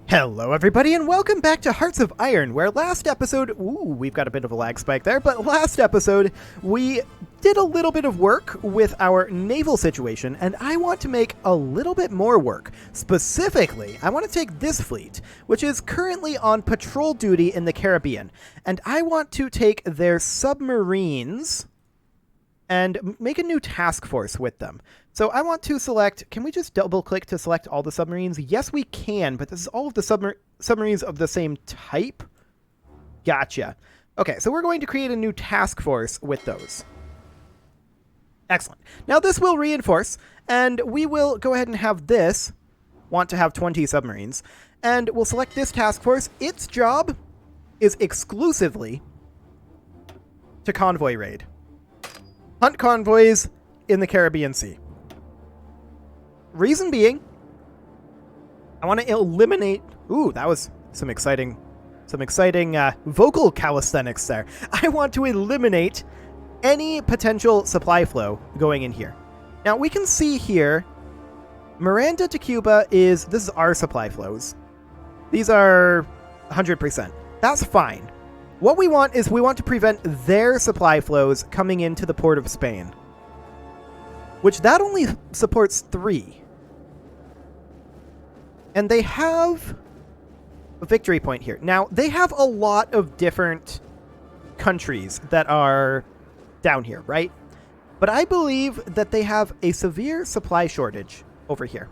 Hello everybody and welcome back to Hearts of Iron, where last episode, we've got a bit of a lag spike there, but last episode we did a little bit of work with our naval situation, and I want to make a little bit more work. Specifically, I want to take this fleet, which is currently on patrol duty in the Caribbean, and I want to take their submarines and make a new task force with them. So I want to select, can we just double click to select all the submarines? Yes, we can, but this is all of the submarines of the same type. Gotcha. Okay, so we're going to create a new task force with those. Excellent. Now this will reinforce, and we will go ahead and have this, want to have 20 submarines, and we'll select this task force. Its job is exclusively to convoy raid. Hunt convoys in the Caribbean Sea. Reason being, I want to eliminate... Ooh, that was some exciting vocal calisthenics there. I want to eliminate any potential supply flow going in here. Now, we can see here, Miranda to Cuba this is our supply flows. These are 100%. That's fine. What we want is we want to prevent their supply flows coming into the port of Spain, which that only supports 3. And they have a victory point here. Now, they have a lot of different countries that are down here, right? But I believe that they have a severe supply shortage over here.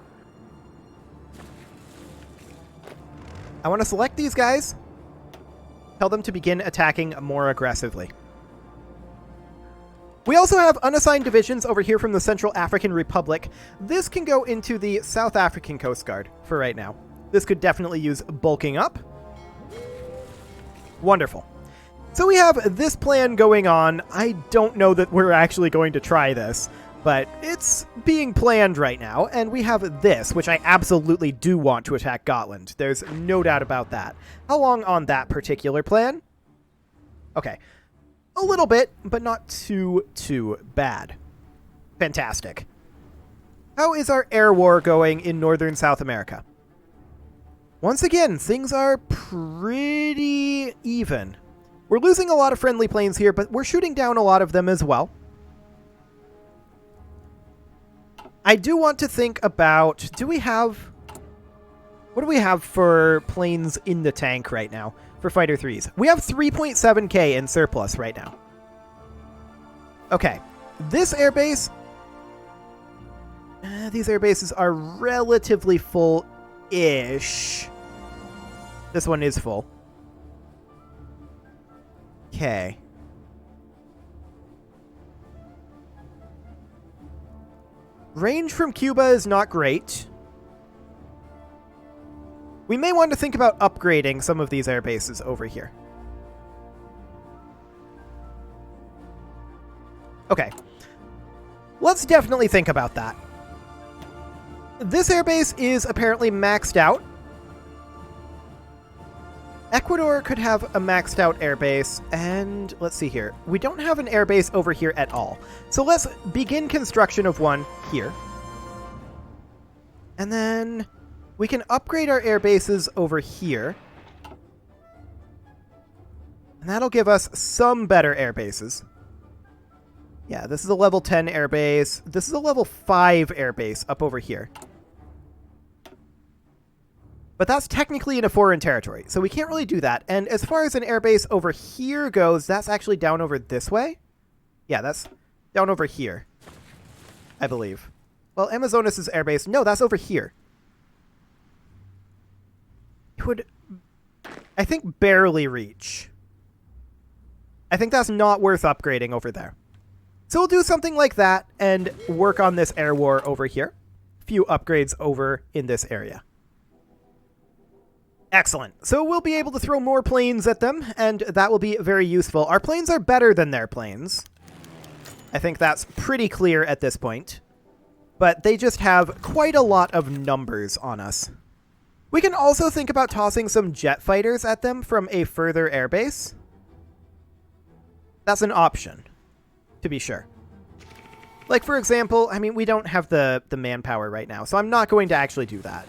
I want to select these guys. Tell them to begin attacking more aggressively. We also have unassigned divisions over here from the Central African Republic. This can go into the South African Coast Guard for right now. This could definitely use bulking up. Wonderful. So we have this plan going on. I don't know that we're actually going to try this, but it's being planned right now. And we have this, which I absolutely do want to attack Gotland. There's no doubt about that. How long on that particular plan? Okay. A little bit, but not too bad. Fantastic. How is our air war going in northern South America? Once again, things are pretty even. We're losing a lot of friendly planes here, but we're shooting down a lot of them as well. I do want to think about, what do we have for planes in the tank right now for Fighter 3s? We have 3.7k in surplus right now. Okay, this airbase, these air bases are relatively full-ish. This one is full. Okay. Range from Cuba is not great. We may want to think about upgrading some of these air bases over here. Okay. Let's definitely think about that. This airbase is apparently maxed out. Ecuador could have a maxed out airbase, and let's see here. We don't have an airbase over here at all. So let's begin construction of one here. And then we can upgrade our air bases over here. And that'll give us some better air bases. Yeah, this is a level 10 air base. This is a level 5 air base up over here. But that's technically in a foreign territory, so we can't really do that. And as far as an airbase over here goes, that's actually down over this way? Yeah, that's down over here, I believe. Well, Amazonas' airbase, no, that's over here. It would, I think, barely reach. I think that's not worth upgrading over there. So we'll do something like that and work on this air war over here. A few upgrades over in this area. Excellent. So we'll be able to throw more planes at them, and that will be very useful. Our planes are better than their planes. I think that's pretty clear at this point. But they just have quite a lot of numbers on us. We can also think about tossing some jet fighters at them from a further airbase. That's an option, to be sure. Like, for example, I mean, we don't have the manpower right now, so I'm not going to actually do that.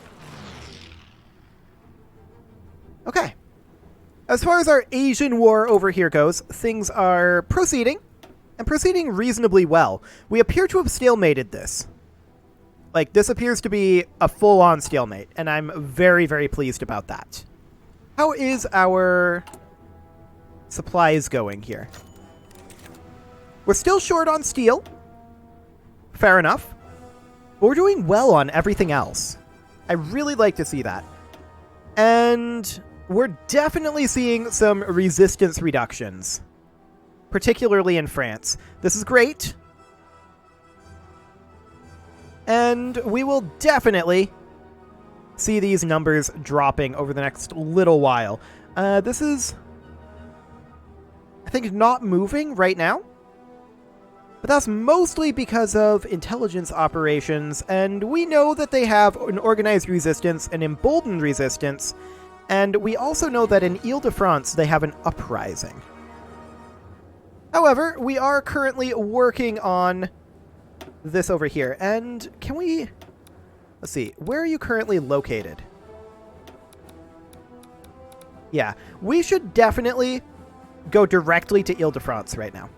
Okay. As far as our Asian war over here goes, things are proceeding, and proceeding reasonably well. We appear to have stalemated this. Like, this appears to be a full-on stalemate, and I'm very, very pleased about that. How is our supplies going here? We're still short on steel. Fair enough. But we're doing well on everything else. I really like to see that. And we're definitely seeing some resistance reductions, particularly in France. This is great. And we will definitely see these numbers dropping over the next little while. This is, I think, not moving right now. But that's mostly because of intelligence operations, and we know that they have an organized resistance, an emboldened resistance, and we also know that in Ile-de-France they have an uprising. However, we are currently working on this over here, and can we... Let's see, where are you currently located? Yeah, we should definitely go directly to Ile-de-France right now.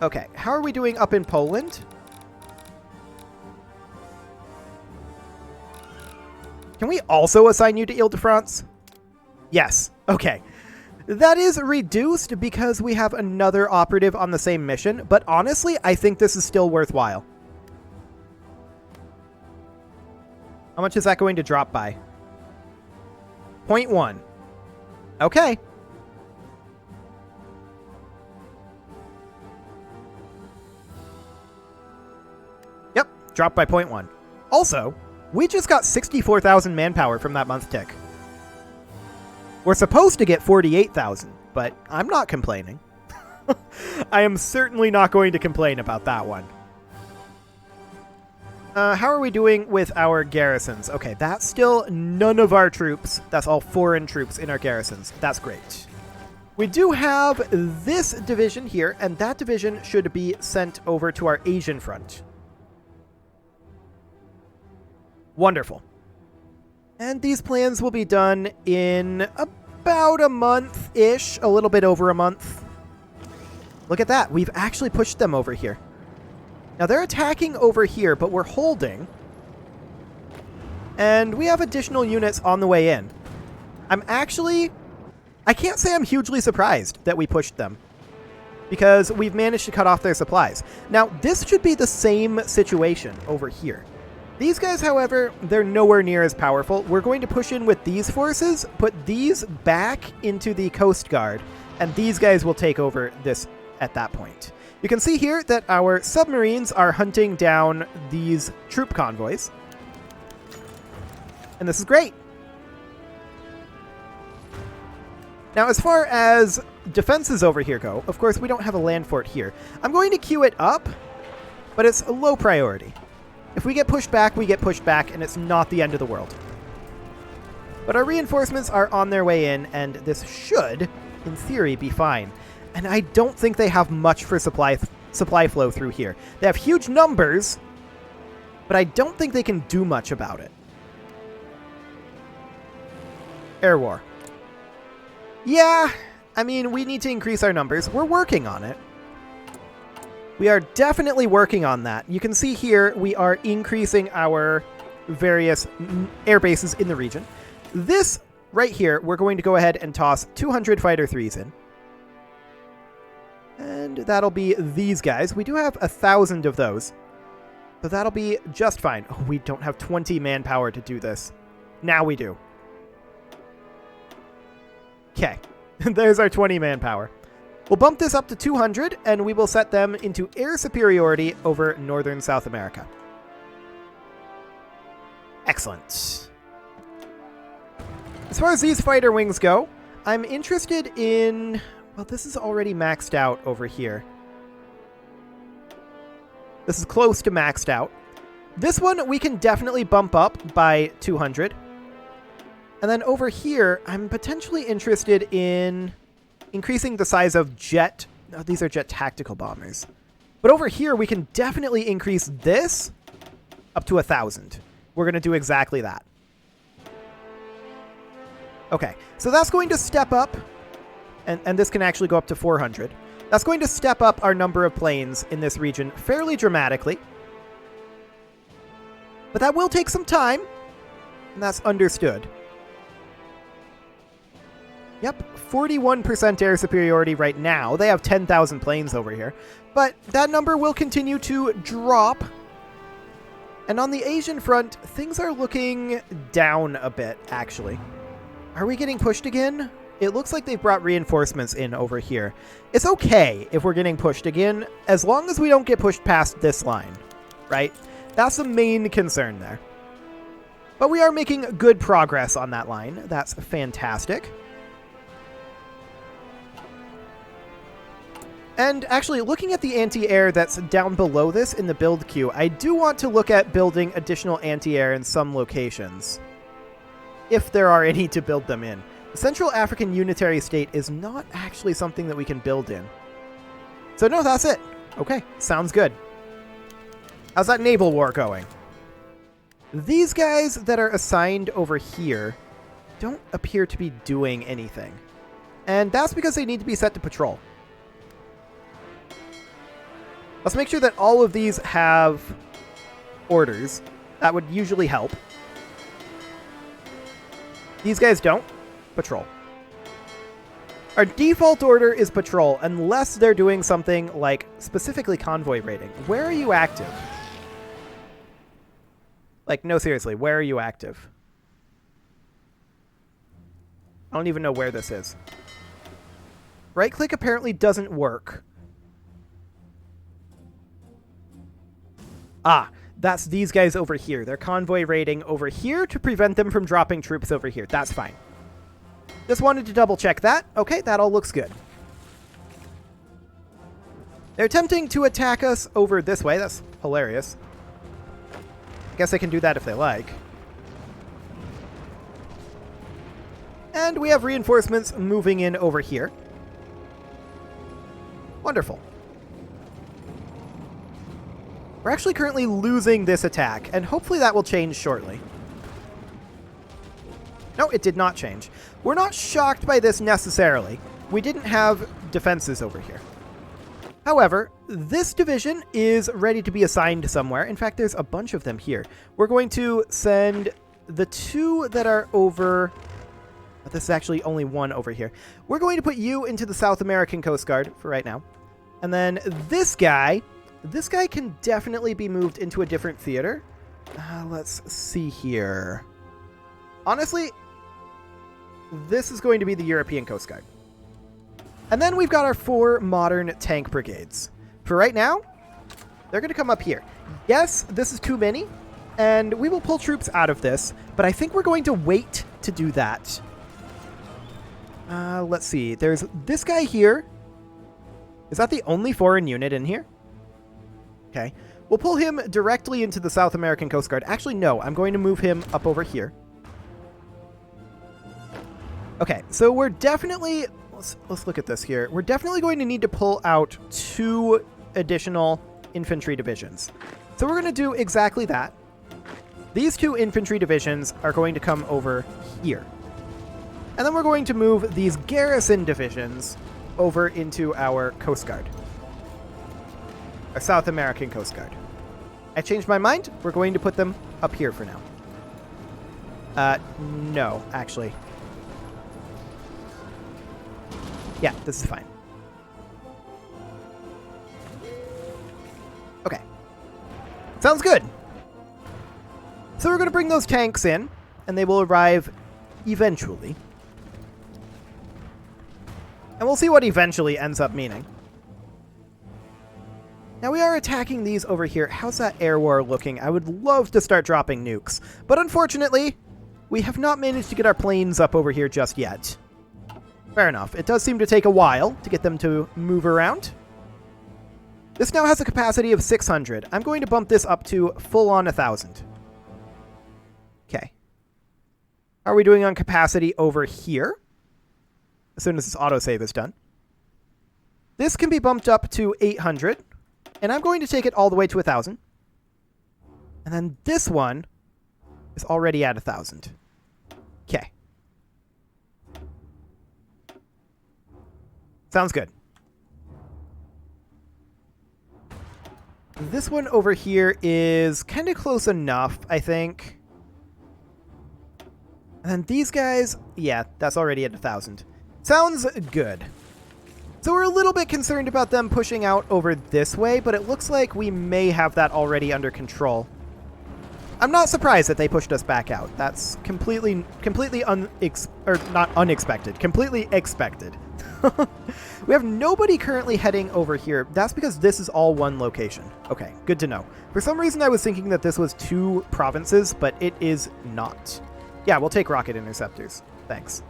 Okay, how are we doing up in Poland? Can we also assign you to Ile-de-France? Yes. Okay. That is reduced because we have another operative on the same mission, but honestly, I think this is still worthwhile. How much is that going to drop by? 0.1. Okay. Yep, dropped by 0.1. Also, we just got 64,000 manpower from that month tick. We're supposed to get 48,000, but I'm not complaining. I am certainly not going to complain about that one. How are we doing with our garrisons? Okay, that's still none of our troops. That's all foreign troops in our garrisons. That's great. We do have this division here, and that division should be sent over to our Asian front. Wonderful. And these plans will be done in about a month-ish, a little bit over a month. Look at that. We've actually pushed them over here. Now, they're attacking over here, but we're holding. And we have additional units on the way in. I can't say I'm hugely surprised that we pushed them, because we've managed to cut off their supplies. Now, this should be the same situation over here. These guys, however, they're nowhere near as powerful. We're going to push in with these forces, put these back into the Coast Guard, and these guys will take over this at that point. You can see here that our submarines are hunting down these troop convoys. And this is great. Now, as far as defenses over here go, of course, we don't have a land fort here. I'm going to queue it up, but it's a low priority. If we get pushed back, we get pushed back, and it's not the end of the world. But our reinforcements are on their way in, and this should, in theory, be fine. And I don't think they have much for supply flow through here. They have huge numbers, but I don't think they can do much about it. Air war. Yeah, I mean, we need to increase our numbers. We're working on it. We are definitely working on that. You can see here we are increasing our various air bases in the region. This right here, we're going to go ahead and toss 200 Fighter 3s in. And that'll be these guys. We do have 1,000 of those, but that'll be just fine. Oh, we don't have 20 manpower to do this. Now we do. Okay, there's our 20 manpower. We'll bump this up to 200, and we will set them into air superiority over northern South America. Excellent. As far as these fighter wings go, I'm interested in... Well, this is already maxed out over here. This is close to maxed out. This one we can definitely bump up by 200. And then over here, I'm potentially interested in increasing the size of jet... Oh, these are jet tactical bombers. But over here, we can definitely increase this up to 1,000. We're going to do exactly that. Okay, so that's going to step up, and this can actually go up to 400. That's going to step up our number of planes in this region fairly dramatically. But that will take some time, and that's understood. Yep, 41% air superiority right now. They have 10,000 planes over here. But that number will continue to drop. And on the Asian front, things are looking down a bit, actually. Are we getting pushed again? It looks like they've brought reinforcements in over here. It's okay if we're getting pushed again, as long as we don't get pushed past this line, right? That's the main concern there. But we are making good progress on that line. That's fantastic. And actually, looking at the anti-air that's down below this in the build queue, I do want to look at building additional anti-air in some locations, if there are any to build them in. The Central African Unitary State is not actually something that we can build in. So no, that's it. Okay, sounds good. How's that naval war going? These guys that are assigned over here don't appear to be doing anything. And that's because they need to be set to patrol. Let's make sure that all of these have orders. That would usually help. These guys don't. Patrol. Our default order is patrol, unless they're doing something like specifically convoy raiding. Where are you active? Like, no, seriously, where are you active? I don't even know where this is. Right-click apparently doesn't work. Ah, that's these guys over here. They're convoy raiding over here to prevent them from dropping troops over here. That's fine. Just wanted to double check that. Okay, that all looks good. They're attempting to attack us over this way. That's hilarious. I guess they can do that if they like. And we have reinforcements moving in over here. Wonderful. We're actually currently losing this attack, and hopefully that will change shortly. No, it did not change. We're not shocked by this necessarily. We didn't have defenses over here. However, this division is ready to be assigned somewhere. In fact, there's a bunch of them here. We're going to send the two that are over... This is actually only one over here. We're going to put you into the South American Coast Guard for right now. And then this guy can definitely be moved into a different theater. Let's see here. Honestly, this is going to be the European Coast Guard. And then we've got our 4 modern tank brigades. For right now, they're going to come up here. Yes, this is too many, and we will pull troops out of this, but I think we're going to wait to do that. Let's see. There's this guy here. Is that the only foreign unit in here? Okay. We'll pull him directly into the South American Coast Guard. Actually, no. I'm going to move him up over here. Okay, so we're definitely... Let's look at this here. We're definitely going to need to pull out 2 additional infantry divisions. So we're going to do exactly that. These 2 infantry divisions are going to come over here. And then we're going to move these garrison divisions over into our Coast Guard. Our South American Coast Guard. I changed my mind. We're going to put them up here for now. No, actually. Yeah, this is fine. Okay. Sounds good. So we're going to bring those tanks in, and they will arrive eventually. And we'll see what eventually ends up meaning. Now we are attacking these over here. How's that air war looking? I would love to start dropping nukes. But unfortunately, we have not managed to get our planes up over here just yet. Fair enough. It does seem to take a while to get them to move around. This now has a capacity of 600. I'm going to bump this up to full on 1,000. Okay. How are we doing on capacity over here? As soon as this autosave is done. This can be bumped up to 800. And I'm going to take it all the way to 1,000. And then this one is already at 1,000. Okay. Sounds good. This one over here is kind of close enough, I think. And these guys, yeah, that's already at 1,000. Sounds good. So we're a little bit concerned about them pushing out over this way, but it looks like we may have that already under control. I'm not surprised that they pushed us back out. That's completely not unexpected, completely expected. We have nobody currently heading over here. That's because this is all one location. Okay, good to know. For some reason, I was thinking that this was 2 provinces, but it is not. Yeah, we'll take rocket interceptors. Thanks.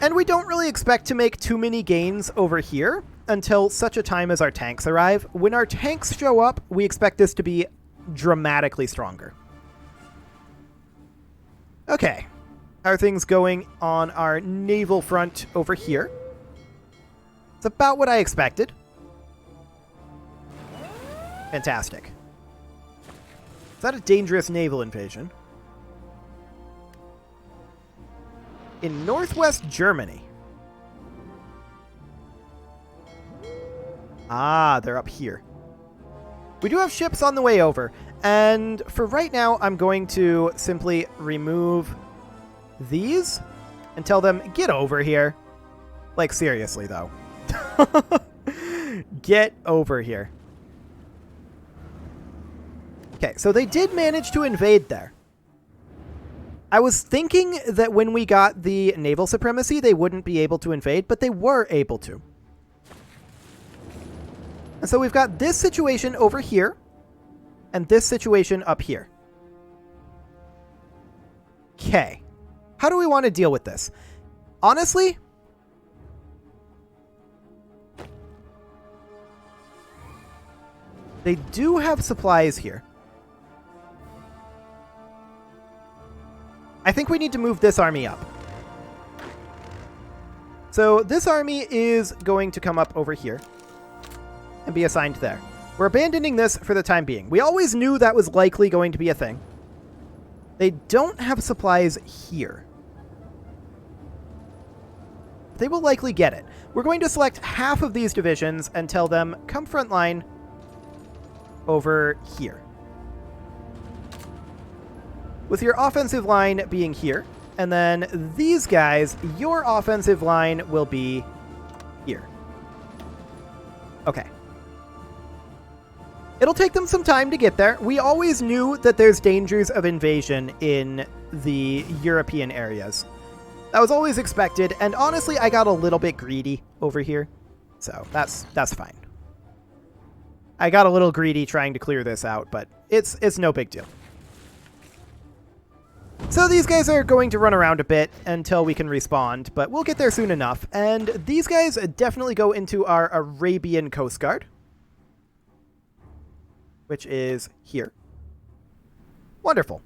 And we don't really expect to make too many gains over here until such a time as our tanks arrive. When our tanks show up, we expect this to be dramatically stronger. Okay. How are things going on our naval front over here? It's about what I expected. Fantastic. Is that a dangerous naval invasion? In northwest Germany. Ah, they're up here. We do have ships on the way over. And for right now, I'm going to simply remove these and tell them, get over here. Like, seriously, though. Get over here. Okay, so they did manage to invade there. I was thinking that when we got the naval supremacy, they wouldn't be able to invade, but they were able to. And so we've got this situation over here, and this situation up here. Okay. How do we want to deal with this? Honestly, they do have supplies here. I think we need to move this army up. So this army is going to come up over here and be assigned there. We're abandoning this for the time being. We always knew that was likely going to be a thing. They don't have supplies here. They will likely get it. We're going to select half of these divisions and tell them, come front line over here. With your offensive line being here, and then these guys, your offensive line will be here. Okay. It'll take them some time to get there. We always knew that there's dangers of invasion in the European areas. That was always expected, and honestly, I got a little bit greedy over here, so that's fine. I got a little greedy trying to clear this out, but it's no big deal. So these guys are going to run around a bit until we can respawn, but we'll get there soon enough. And these guys definitely go into our Arabian Coast Guard, which is here. Wonderful.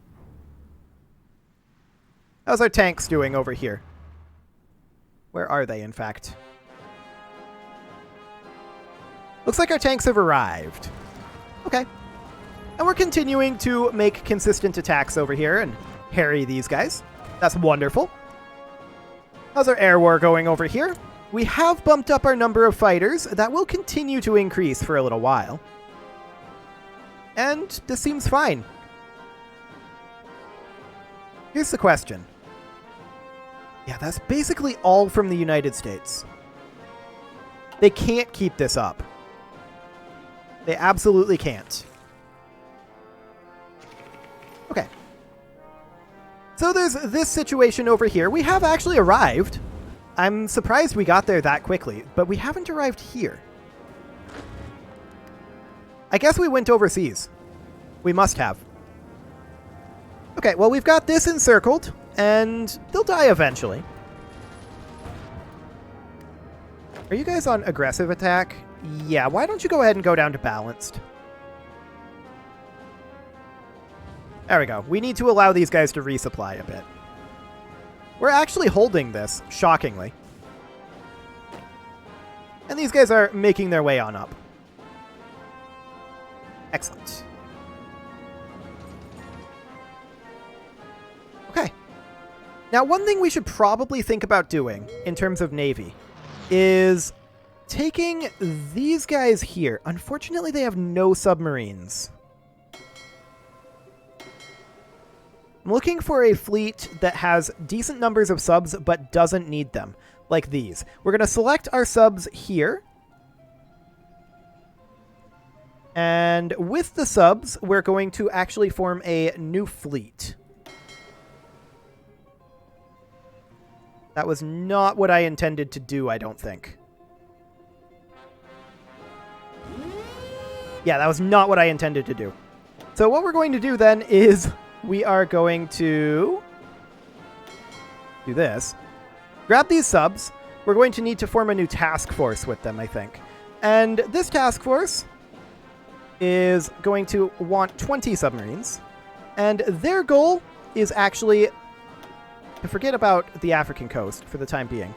How's our tanks doing over here? Where are they, in fact? Looks like our tanks have arrived. Okay. And we're continuing to make consistent attacks over here and harry these guys. That's wonderful. How's our air war going over here? We have bumped up our number of fighters. That will continue to increase for a little while. And this seems fine. Here's the question. Yeah, that's basically all from the United States. They can't keep this up. They absolutely can't. Okay. So there's this situation over here. We have actually arrived. I'm surprised we got there that quickly, but we haven't arrived here. I guess we went overseas. We must have. Okay, well, we've got this encircled, and they'll die eventually. Are you guys on aggressive attack? Yeah, why don't you go ahead and go down to balanced? There we go. We need to allow these guys to resupply a bit. We're actually holding this, shockingly. And these guys are making their way on up. Excellent. Now, one thing we should probably think about doing in terms of Navy is taking these guys here. Unfortunately, they have no submarines. I'm looking for a fleet that has decent numbers of subs but doesn't need them, like these. We're going to select our subs here. And with the subs, we're going to actually form a new fleet. That was not what I intended to do, I don't think. Yeah, that was not what I intended to do. So what we're going to do then is we are going to do this. Grab these subs. We're going to need to form a new task force with them, I think. And this task force is going to want 20 submarines. And their goal is actually to forget about the African coast for the time being.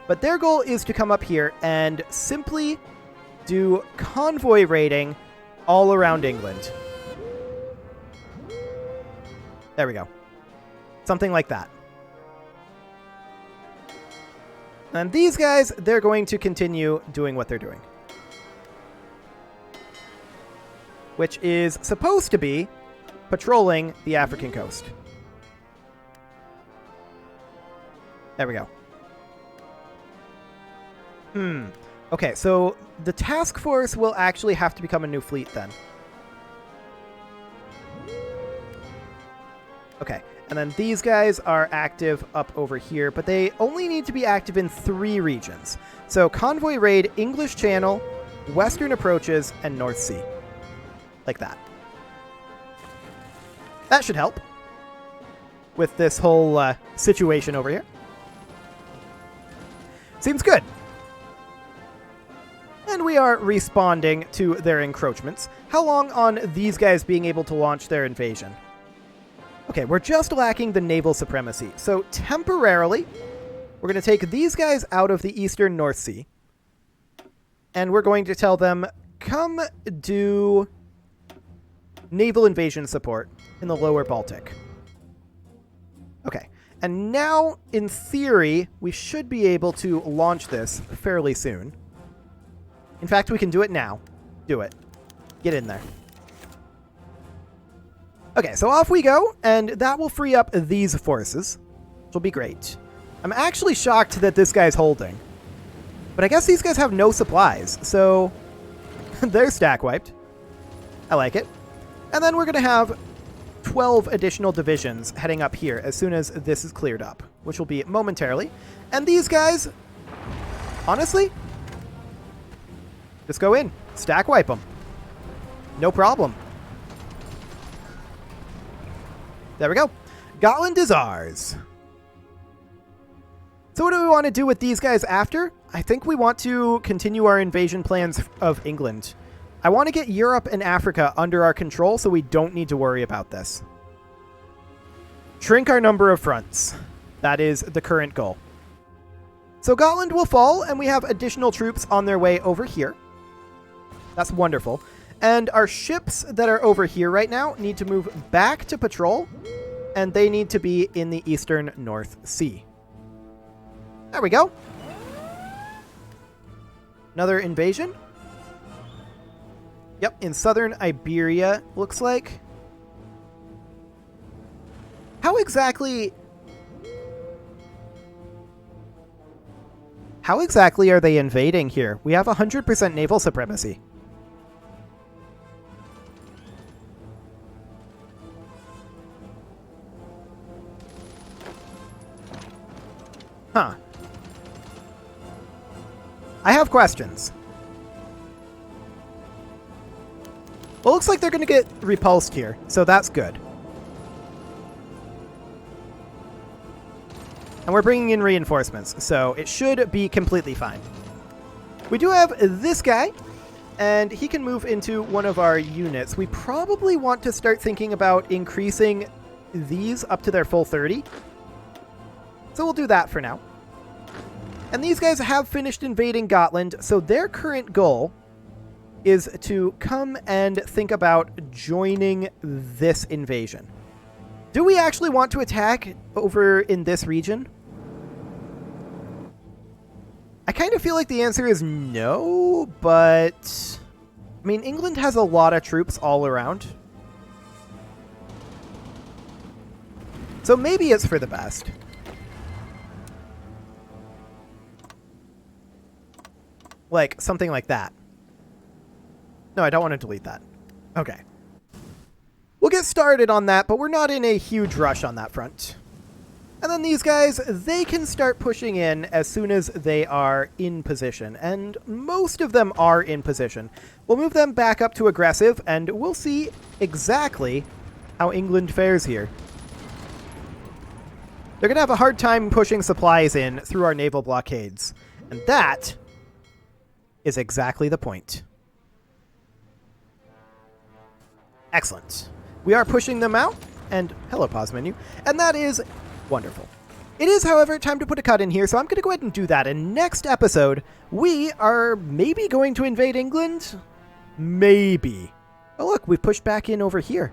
But their goal is to come up here and simply do convoy raiding all around England. There we go. Something like that. And these guys, they're going to continue doing what they're doing. Which is supposed to be patrolling the African coast. There we go. Okay, so the task force will actually have to become a new fleet then. Okay, and then these guys are active up over here, but they only need to be active in 3 regions. So convoy raid, English Channel, Western approaches, and North Sea. Like that. That should help with this whole situation over here. Seems good. And we are responding to their encroachments. How long on these guys being able to launch their invasion? Okay, we're just lacking the naval supremacy. So temporarily, we're going to take these guys out of the eastern North Sea. And we're going to tell them, come do naval invasion support in the lower Baltic. Okay. And now, in theory, we should be able to launch this fairly soon. In fact, we can do it now. Do it. Get in there. Okay, so off we go, and that will free up these forces, which will be great. I'm actually shocked that this guy's holding. But I guess these guys have no supplies, so they're stack wiped. I like it. And then we're going to have 12 additional divisions heading up here as soon as this is cleared up, which will be momentarily. And these guys, honestly, just go in, stack wipe them. No problem. There we go. Gotland is ours. So what do we want to do with these guys after? I think we want to continue our invasion plans of England. I want to get Europe and Africa under our control so we don't need to worry about this. Shrink our number of fronts. That is the current goal. So Gotland will fall, and we have additional troops on their way over here. That's wonderful. And our ships that are over here right now need to move back to patrol, and they need to be in the eastern North Sea. There we go. Another invasion. Yep, in southern Iberia, looks like. How exactly are they invading here? We have 100% naval supremacy. Huh. I have questions. Well, looks like they're going to get repulsed here, so that's good. And we're bringing in reinforcements, so it should be completely fine. We do have this guy, and he can move into one of our units. We probably want to start thinking about increasing these up to their full 30. So we'll do that for now. And these guys have finished invading Gotland, so their current goal is to come and think about joining this invasion. Do we actually want to attack over in this region? I kind of feel like the answer is no, but... I mean, England has a lot of troops all around. So maybe it's for the best. Like, something like that. No, I don't want to delete that. Okay. We'll get started on that, but we're not in a huge rush on that front. And then these guys, they can start pushing in as soon as they are in position. And most of them are in position. We'll move them back up to aggressive, and we'll see exactly how England fares here. They're going to have a hard time pushing supplies in through our naval blockades. And that is exactly the point. Excellent. We are pushing them out, and hello, pause menu, and that is wonderful. It is, however, time to put a cut in here, so I'm going to go ahead and do that. And next episode, we are maybe going to invade England? Maybe. Oh, look, we've pushed back in over here.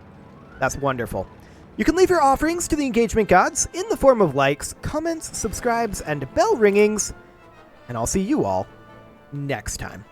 That's wonderful. You can leave your offerings to the engagement gods in the form of likes, comments, subscribes, and bell ringings, and I'll see you all next time.